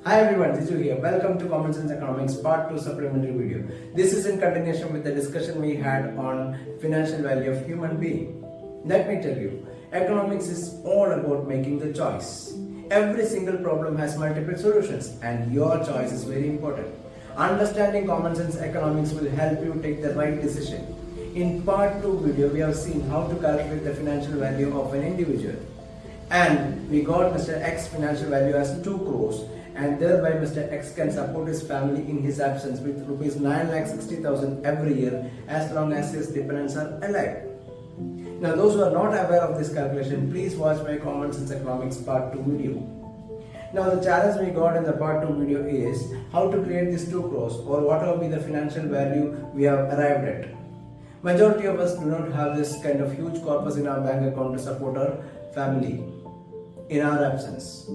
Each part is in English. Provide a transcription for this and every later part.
Hi everyone, Jiju here. Welcome to Commonsense Economics Part 2 Supplementary video. This is in continuation with the discussion we had on financial value of human being. Let me tell you, economics is all about making the choice. Every single problem has multiple solutions and your choice is very important. Understanding common sense economics will help you take the right decision. In Part 2 video, we have seen how to calculate the financial value of an individual. And we got Mr. X financial value as 2 crores. And thereby Mr. X can support his family in his absence with rupees 9,60,000 every year as long as his dependents are alive. Now those who are not aware of this calculation, please watch my Common Sense Economics Part 2 video. Now the challenge we got in the Part 2 video is how to create this 2 crores or what will be the financial value we have arrived at. Majority of us do not have this kind of huge corpus in our bank account to support our family in our absence.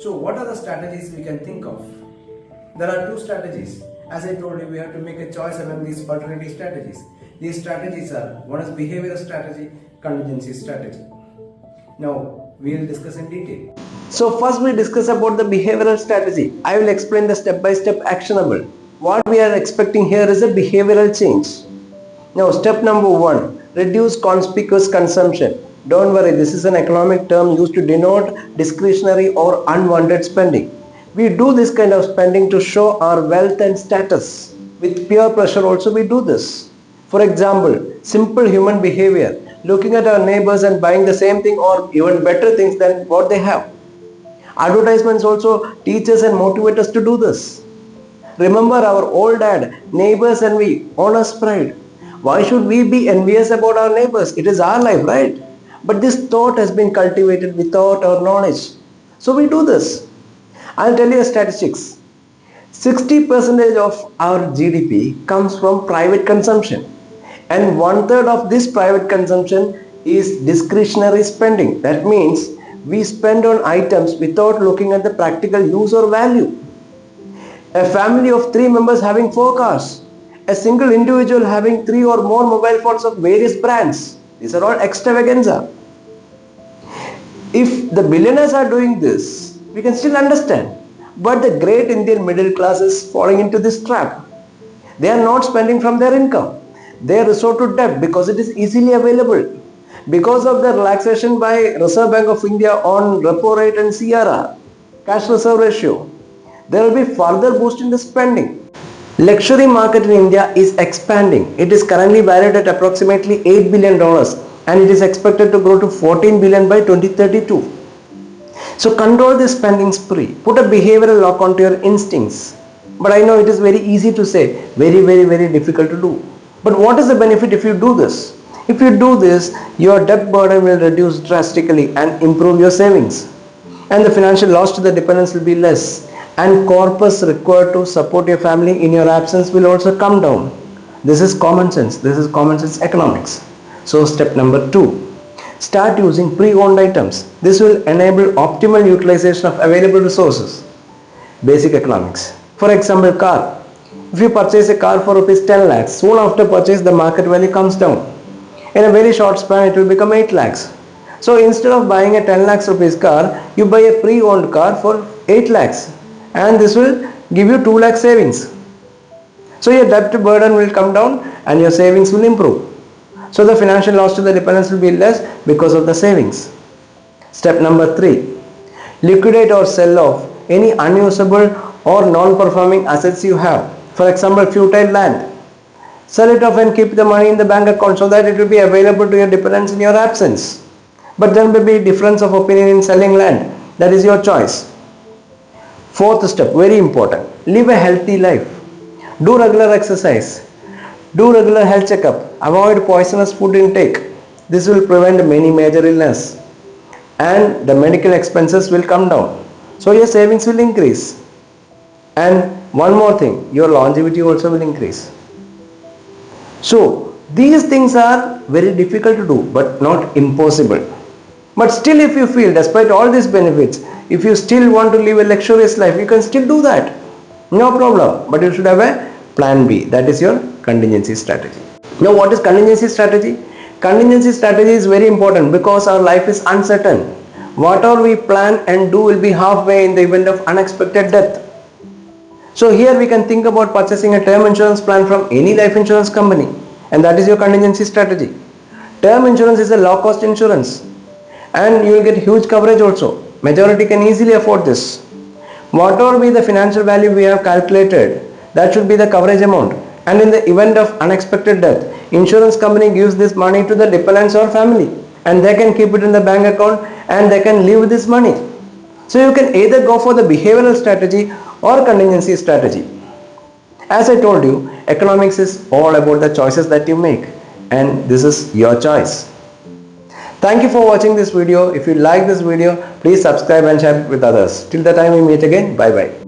So what are the strategies we can think of? There are 2 strategies. As I told you, we have to make a choice among these alternative strategies. These strategies are, one is behavioral strategy, contingency strategy. Now, we will discuss in detail. So first we discuss about the behavioral strategy. I will explain the step-by-step actionable. What we are expecting here is a behavioral change. Now step number 1, reduce conspicuous consumption. Don't worry, this is an economic term used to denote discretionary or unwanted spending. We do this kind of spending to show our wealth and status. With peer pressure also we do this. For example, simple human behavior, looking at our neighbors and buying the same thing or even better things than what they have. Advertisements also teach us and motivate us to do this. Remember our old ad, neighbors envy, owner's pride. Why should we be envious about our neighbors? It is our life, right? But this thought has been cultivated without our knowledge. So we do this. I'll tell you statistics. 60% of our GDP comes from private consumption. And 1/3 of this private consumption is discretionary spending. That means we spend on items without looking at the practical use or value. A family of 3 members having 4 cars. A single individual having 3 or more mobile phones of various brands. These are all extravaganza. If the billionaires are doing this, we can still understand. But the great Indian middle class is falling into this trap. They are not spending from their income. They resort to debt because it is easily available. Because of the relaxation by Reserve Bank of India on repo rate and CRR, cash reserve ratio, there will be further boost in the spending. Luxury market in India is expanding. It is currently valued at approximately $8 billion and it is expected to grow to 14 billion by 2032. So control this spending spree. Put a behavioral lock onto your instincts. But I know it is very easy to say, very difficult to do. But what is the benefit if you do this? If you do this, your debt burden will reduce drastically and improve your savings. And the financial loss to the dependents will be less. And corpus required to support your family in your absence will also come down. This is common sense. This is common sense economics. So step number 2. Start using pre-owned items. This will enable optimal utilization of available resources. Basic economics. For example, car. If you purchase a car for rupees 10 lakhs, soon after purchase the market value comes down. In a very short span it will become 8 lakhs. So instead of buying a 10 lakhs rupees car, you buy a pre-owned car for 8 lakhs. And this will give you 2 lakh savings. So your debt burden will come down and your savings will improve. So the financial loss to the dependents will be less because of the savings. Step number 3. Liquidate or sell off any unusable or non-performing assets you have. For example, futile land. Sell it off and keep the money in the bank account so that it will be available to your dependents in your absence. But there may be difference of opinion in selling land. That is your choice. 4th step, very important. Live a healthy life. Do regular exercise. Do regular health checkup. Avoid poisonous food intake. This will prevent many major illness. And the medical expenses will come down. So your savings will increase. And one more thing, your longevity also will increase. So these things are very difficult to do but not impossible. But still if you feel despite all these benefits, if you still want to live a luxurious life, you can still do that. No problem. But you should have a plan B. That is your contingency strategy. Now what is contingency strategy? Contingency strategy is very important because our life is uncertain. Whatever we plan and do will be halfway in the event of unexpected death. So here we can think about purchasing a term insurance plan from any life insurance company, and that is your contingency strategy. Term insurance is a low cost insurance and you will get huge coverage also. Majority can easily afford this. Whatever be the financial value we have calculated, that should be the coverage amount. And in the event of unexpected death, insurance company gives this money to the dependents or family, and they can keep it in the bank account and they can live with this money. So you can either go for the behavioral strategy or contingency strategy. As I told you, economics is all about the choices that you make, and this is your choice. Thank you for watching this video. If you like this video, please subscribe and share it with others. Till the time we meet again, bye bye.